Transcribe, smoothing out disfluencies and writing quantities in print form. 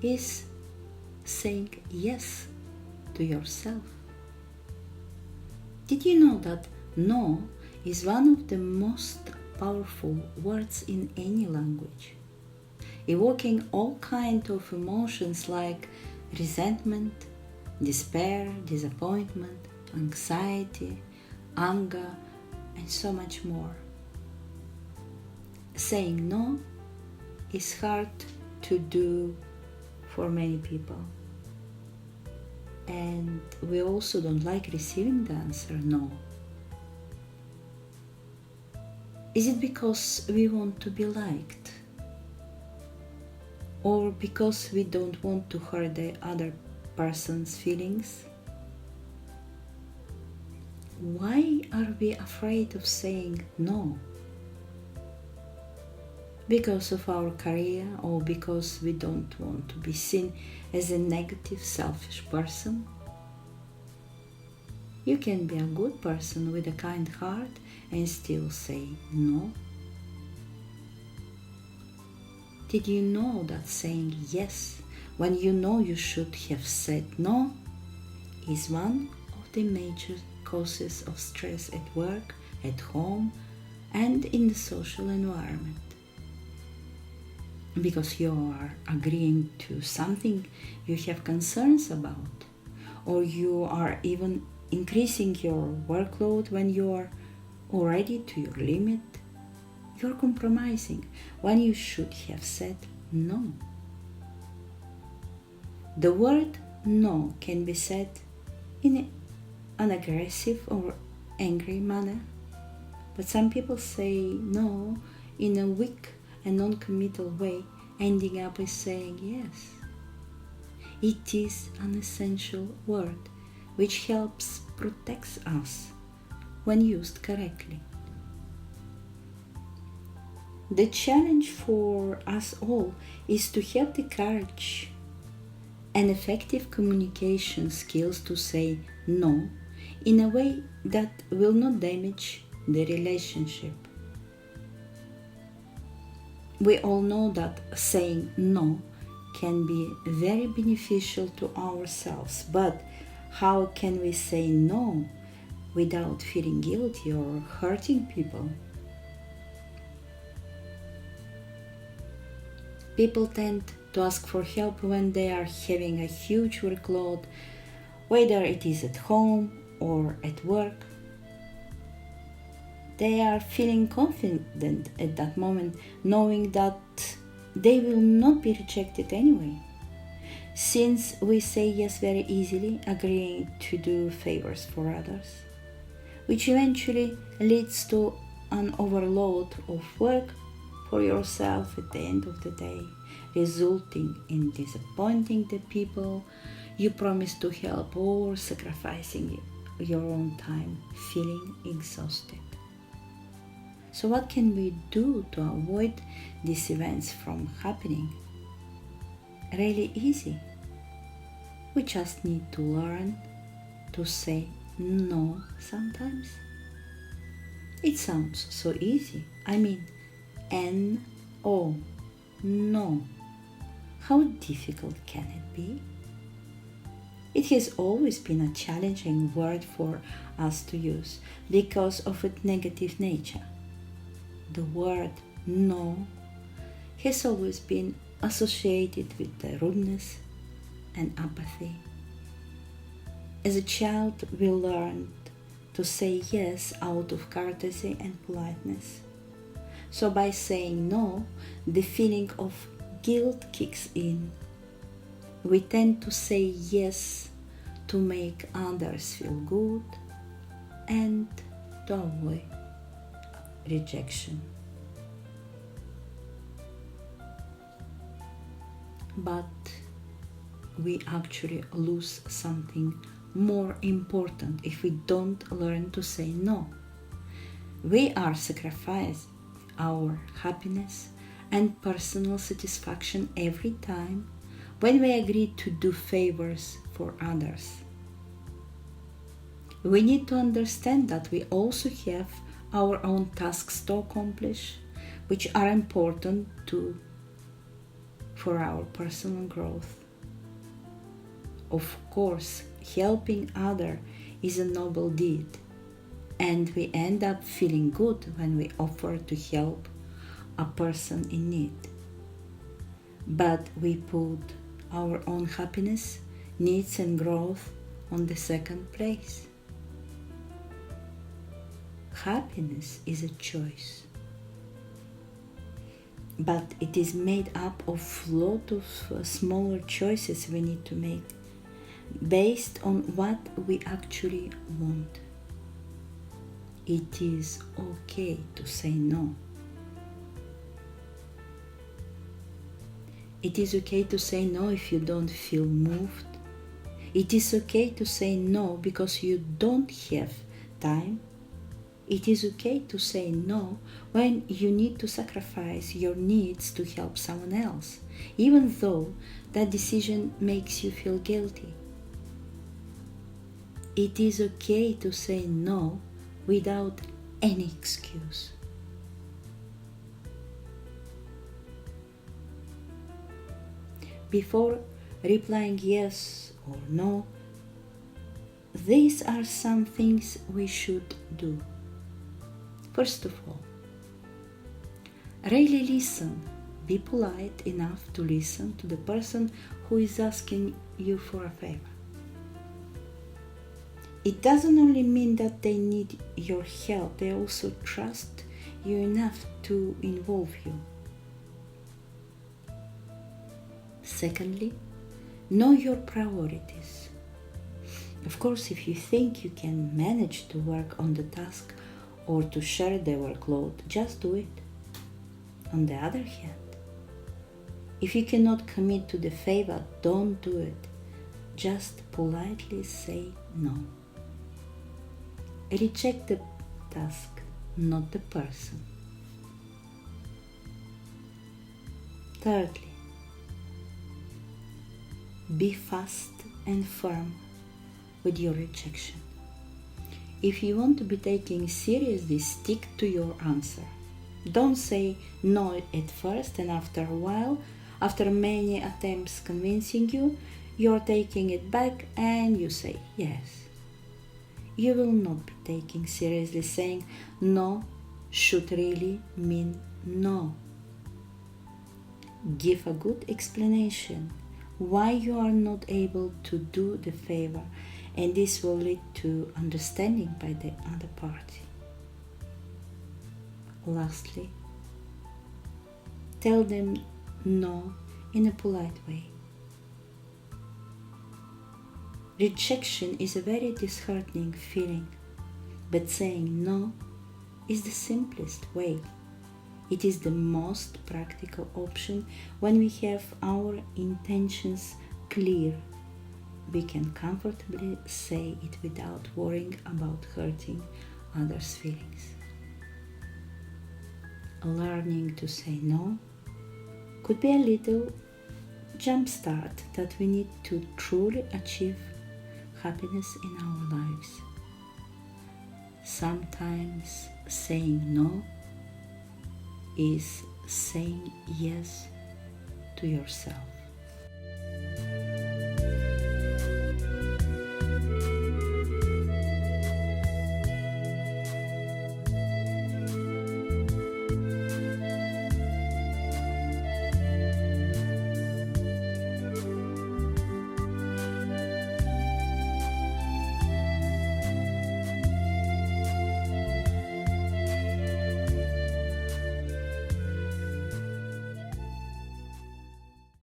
is saying yes to yourself. Did you know that no is one of the most powerful words in any language, evoking all kinds of emotions like resentment, despair, disappointment, anxiety, anger, and so much more. Saying no is hard to do for many people. And we also don't like receiving the answer no. Is it because we want to be liked? Or because we don't want to hurt the other person's feelings? Why are we afraid of saying no? Because of our career, or because we don't want to be seen as a negative, selfish person? You can be a good person with a kind heart and still say no. Did you know that saying yes when you know you should have said no is one of the major causes of stress at work, at home, and in the social environment? Because you are agreeing to something you have concerns about, or you are even increasing your workload when you are already to your limit. You're compromising when you should have said no. The word no can be said in an aggressive or angry manner, but some people say no in a weak and non-committal way, ending up with saying yes. It is an essential word which helps protect us when used correctly. The challenge for us all is to have the courage and effective communication skills to say no in a way that will not damage the relationship. We all know that saying no can be very beneficial to ourselves, but how can we say no without feeling guilty or hurting people? People tend to ask for help when they are having a huge workload, whether it is at home or at work. They are feeling confident at that moment, knowing that they will not be rejected anyway. Since we say yes very easily, agreeing to do favors for others, which eventually leads to an overload of work for yourself at the end of the day, resulting in disappointing the people you promised to help or sacrificing your own time, feeling exhausted. So what can we do to avoid these events from happening? Really easy. We just need to learn to say no sometimes. It sounds so easy. I mean, N-O, no. How difficult can it be? It has always been a challenging word for us to use because of its negative nature. The word no has always been associated with the rudeness and apathy. As a child, we learned to say yes out of courtesy and politeness. So by saying no, the feeling of guilt kicks in. We tend to say yes to make others feel good and to avoid rejection. But we actually lose something more important if we don't learn to say no. We are sacrificing our happiness and personal satisfaction every time when we agree to do favors for others. We need to understand that we also have our own tasks to accomplish, which are important for our personal growth. Of course, helping others is a noble deed, and we end up feeling good when we offer to help a person in need. But we put our own happiness, needs, and growth on the second place. Happiness is a choice, but it is made up of a lot of smaller choices we need to make based on what we actually want. It is okay to say no. It is okay to say no if you don't feel moved. It is okay to say no because you don't have time. It is okay to say no when you need to sacrifice your needs to help someone else, even though that decision makes you feel guilty. It is okay to say no without any excuse. Before replying yes or no, these are some things we should do. First of all, really listen. Be polite enough to listen to the person who is asking you for a favor. It doesn't only mean that they need your help, they also trust you enough to involve you. Secondly, know your priorities. Of course, if you think you can manage to work on the task or to share the workload, just do it. On the other hand, if you cannot commit to the favor, don't do it. Just politely say no. Reject the task, not the person. Thirdly, be fast and firm with your rejection. If you want to be taken seriously, stick to your answer. Don't say no at first and after a while, after many attempts convincing you, you're taking it back and you say yes. You will not be taken seriously. Saying no should really mean no. Give a good explanation why you are not able to do the favor, and this will lead to understanding by the other party. Lastly, tell them no in a polite way. Rejection is a very disheartening feeling, but saying no is the simplest way. It is the most practical option when we have our intentions clear. We can comfortably say it without worrying about hurting others' feelings. Learning to say no could be a little jump start that we need to truly achieve happiness in our lives. Sometimes saying no is saying yes to yourself.